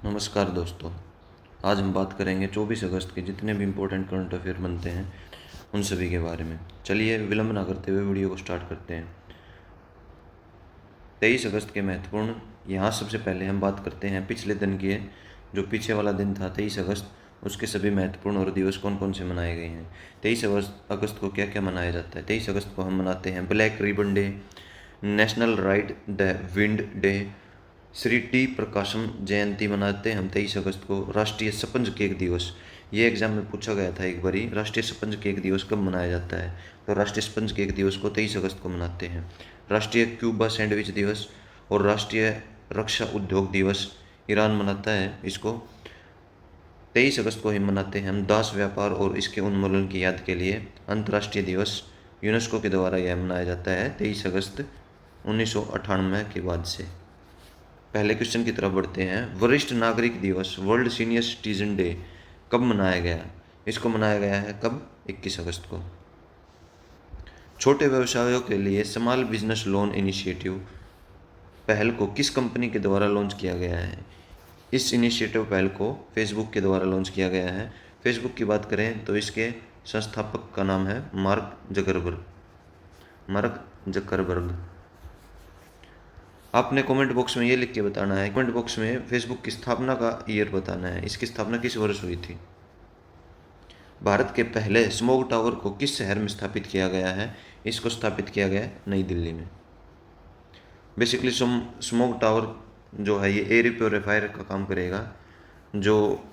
नमस्कार दोस्तों। आज हम बात करेंगे 24 अगस्त के जितने भी इम्पोर्टेंट करंट अफेयर बनते हैं उन सभी के बारे में। चलिए विलंब ना करते हुए वीडियो को स्टार्ट करते हैं। 23 अगस्त के महत्वपूर्ण, यहाँ सबसे पहले हम बात करते हैं पिछले दिन के। जो पीछे वाला दिन था 23 अगस्त, उसके सभी महत्वपूर्ण और दिवस कौन कौन से मनाए गए हैं। 23 अगस्त को क्या क्या मनाया जाता है। 23 अगस्त को हम मनाते हैं black ribbon day, national ride the wind day, Shri T Prakasam जयंती मनाते हैं हम 23 अगस्त को। राष्ट्रीय स्पंज केक दिवस, ये एग्जाम में पूछा गया था एक बारी, राष्ट्रीय स्पंज केक दिवस कब मनाया जाता है। तो राष्ट्रीय स्पंज केक दिवस को 23 अगस्त को मनाते हैं। राष्ट्रीय क्यूबा सैंडविच दिवस और राष्ट्रीय रक्षा उद्योग दिवस ईरान मनाता है इसको। 23 अगस्त को ही मनाते हैं हम दास व्यापार और इसके उन्मूलन की याद के लिए अंतर्राष्ट्रीय दिवस। यूनेस्को के द्वारा यह मनाया जाता है 23 अगस्त 1998 के बाद से। पहले क्वेश्चन की तरफ बढ़ते हैं। वरिष्ठ नागरिक दिवस, वर्ल्ड सीनियर सिटीजन डे कब मनाया गया। इसको मनाया गया है कब, 21 अगस्त को। छोटे व्यवसायों के लिए स्मॉल बिजनेस लोन इनिशिएटिव पहल को किस कंपनी के द्वारा लॉन्च किया गया है। इस इनिशिएटिव पहल को फेसबुक के द्वारा लॉन्च किया गया है। फेसबुक की बात करें तो इसके संस्थापक का नाम है मार्क जकरबर्ग। आपने कमेंट बॉक्स में ये लिख के बताना है, कमेंट बॉक्स में फेसबुक की स्थापना का ईयर बताना है, इसकी स्थापना किस वर्ष हुई थी। भारत के पहले स्मोग टावर को किस शहर में स्थापित किया गया है। इसको स्थापित किया गया है नई दिल्ली में। बेसिकली स्मोग टावर जो है ये एयर प्योरीफायर का काम करेगा। जो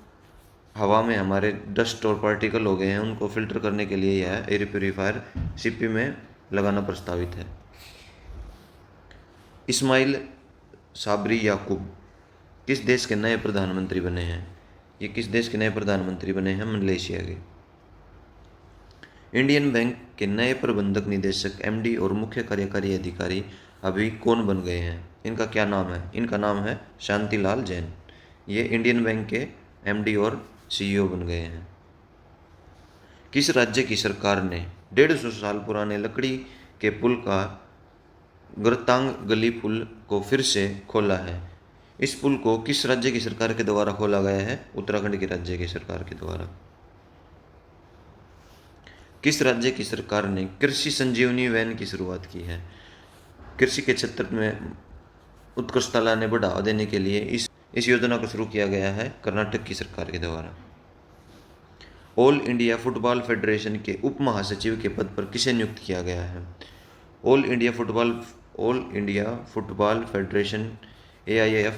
हवा में हमारे डस्ट और पार्टिकल हो गए हैं उनको फिल्टर करने के लिए यह एयर प्योरीफायर सीपी में लगाना प्रस्तावित है। इस्माइल साबरी याकूब किस देश के नए प्रधानमंत्री बने हैं। ये किस देश के नए प्रधानमंत्री बने हैं, मलेशिया के। इंडियन बैंक के नए प्रबंधक निदेशक एमडी और मुख्य कार्यकारी अधिकारी अभी कौन बन गए हैं। इनका क्या नाम है। इनका नाम है शांतिलाल जैन। ये इंडियन बैंक के एमडी और सीईओ बन गए हैं। किस राज्य की सरकार ने 150 साल पुराने लकड़ी के पुल का गरतांग गली पुल को फिर से खोला है। इस पुल को किस राज्य की सरकार के द्वारा खोला गया है। उत्तराखंड की राज्य की सरकार के द्वारा। किस राज्य की सरकार ने कृषि संजीवनी वैन की शुरुआत की है। कृषि के क्षेत्र में उत्कृष्टता लाने बढ़ावा देने के लिए इस योजना को शुरू किया गया है कर्नाटक की सरकार के द्वारा। ऑल इंडिया फुटबॉल फेडरेशन के उप महासचिव के पद पर किसे नियुक्त किया गया है। All India football federation AIF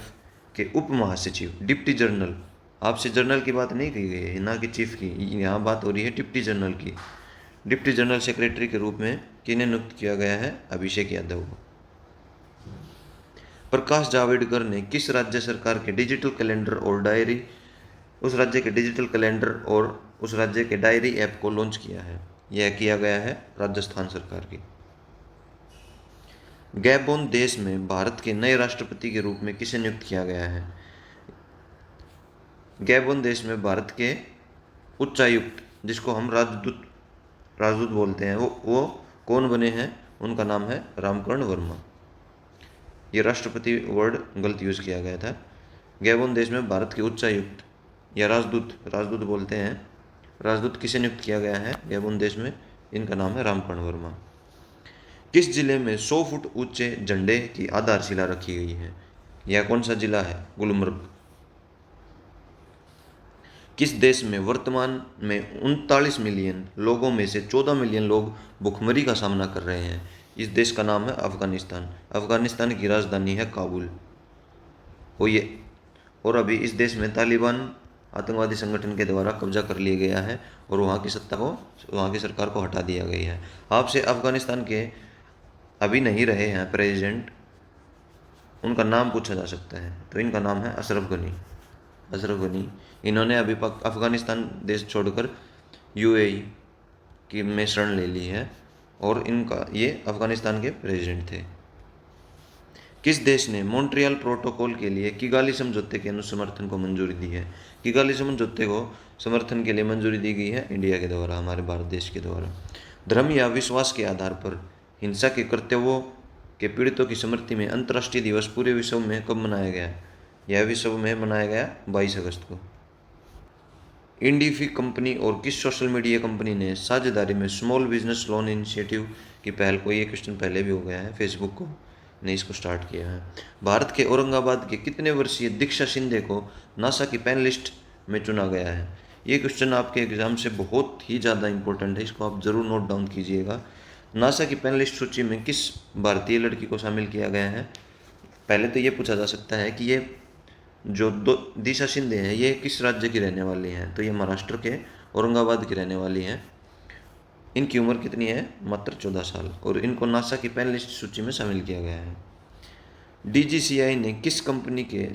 के उप महासचिव डिप्टी जनरल, आपसे जनरल की बात नहीं की गई है ना कि चीफ की, यहाँ बात हो रही है डिप्टी जनरल की। डिप्टी जनरल सेक्रेटरी के रूप में किन्हें नियुक्त किया गया है, अभिषेक यादव को। प्रकाश जावड़ेकर ने किस राज्य सरकार के डिजिटल कैलेंडर और डायरी उस राज्य के डिजिटल कैलेंडर और उस राज्य के डायरी ऐप को लॉन्च किया है। यह किया गया है राजस्थान सरकार की। गैबोन देश में भारत के नए राष्ट्रपति के रूप में किसे नियुक्त किया गया है। गैबोन देश में भारत के उच्चायुक्त, जिसको हम राजदूत बोलते हैं, वो कौन बने हैं। उनका नाम है रामकरण वर्मा। ये राष्ट्रपति वर्ड गलत यूज़ किया गया था। गैबोन देश में भारत के उच्चायुक्त या राजदूत बोलते हैं। राजदूत किसे नियुक्त किया गया है गैबोन देश में, इनका नाम है रामकरण वर्मा। किस जिले में 100 फुट ऊंचे झंडे की आधारशिला रखी गई है। यह कौन सा जिला है, गुलमर्ग। किस देश में वर्तमान में 39 मिलियन लोगों में से 14 मिलियन लोग भुखमरी का सामना कर रहे हैं। इस देश का नाम है अफगानिस्तान। अफगानिस्तान की राजधानी है काबुल। और अभी इस देश में तालिबान आतंकवादी संगठन के द्वारा कब्जा कर लिया गया है और वहाँ की सरकार को हटा दिया गया है। आपसे अफगानिस्तान के अभी नहीं रहे हैं प्रेसिडेंट, उनका नाम पूछा जा सकता है, तो इनका नाम है अशरफ गनी। इन्होंने अभी अफगानिस्तान देश छोड़कर UAE की में शरण ले ली है और ये अफगानिस्तान के प्रेसिडेंट थे। किस देश ने मॉन्ट्रियल प्रोटोकॉल के लिए किगाली समझौते के अनुसमर्थन को मंजूरी दी है। किगाली समझौते को समर्थन के लिए मंजूरी दी गई है इंडिया के द्वारा, हमारे भारत देश के द्वारा। धर्म या विश्वास के आधार पर हिंसा के कृत्यों के पीड़ितों की स्मृति में अंतर्राष्ट्रीय दिवस पूरे विश्व में कब मनाया गया है। यह विश्व में मनाया गया 22 अगस्त को। इंडिफी कंपनी और किस सोशल मीडिया कंपनी ने साझेदारी में स्मॉल बिजनेस लोन इनिशिएटिव की पहल को, ये क्वेश्चन पहले भी हो गया है, फेसबुक को ने इसको स्टार्ट किया है। भारत के औरंगाबाद के कितने वर्षीय दीक्षा शिंदे को नासा की पैनलिस्ट में चुना गया है? ये क्वेश्चन आपके एग्जाम से बहुत ही ज़्यादा इंपॉर्टेंट है, इसको आप ज़रूर नोट डाउन कीजिएगा। नासा की पैनलिस्ट सूची में किस भारतीय लड़की को शामिल किया गया है? पहले तो ये पूछा जा सकता है कि ये जो दिशा शिंदे हैं ये किस राज्य की रहने वाली हैं? तो ये महाराष्ट्र के औरंगाबाद की रहने वाली हैं। इनकी उम्र कितनी है? मात्र 14 साल, और इनको नासा की पैनलिस्ट सूची में शामिल किया गया है। DGCI ने किस कंपनी के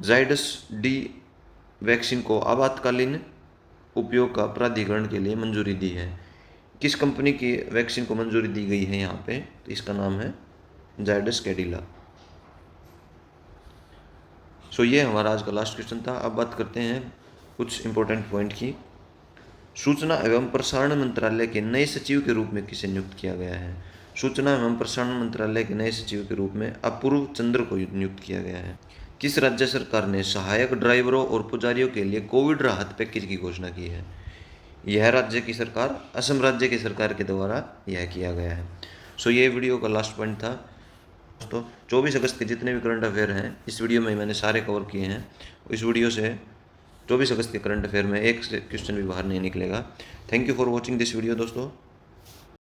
जाइडस डी वैक्सीन को आपातकालीन उपयोग का प्राधिकरण के लिए मंजूरी दी है? किस कंपनी की वैक्सीन को मंजूरी दी गई है यहाँ पे? तो इसका नाम है जाइडस कैडिला। सो ये हमारा आज का लास्ट क्वेश्चन था। अब बात करते हैं कुछ इंपॉर्टेंट पॉइंट की। सूचना एवं प्रसारण मंत्रालय के नए सचिव के रूप में किसे नियुक्त किया गया है? सूचना एवं प्रसारण मंत्रालय के नए सचिव के रूप में अपूर्व चंद्र को नियुक्त किया गया है। किस राज्य सरकार ने सहायक ड्राइवरों और पुजारियों के लिए कोविड राहत पैकेज की घोषणा की है? यह राज्य की सरकार, असम राज्य की सरकार के द्वारा यह किया गया है। सो ये वीडियो का लास्ट पॉइंट था। तो 24 अगस्त के जितने भी करंट अफेयर हैं इस वीडियो में मैंने सारे कवर किए हैं। इस वीडियो से 24 अगस्त के करंट अफेयर में एक क्वेश्चन भी बाहर नहीं निकलेगा। Thank you for watching this video दोस्तों।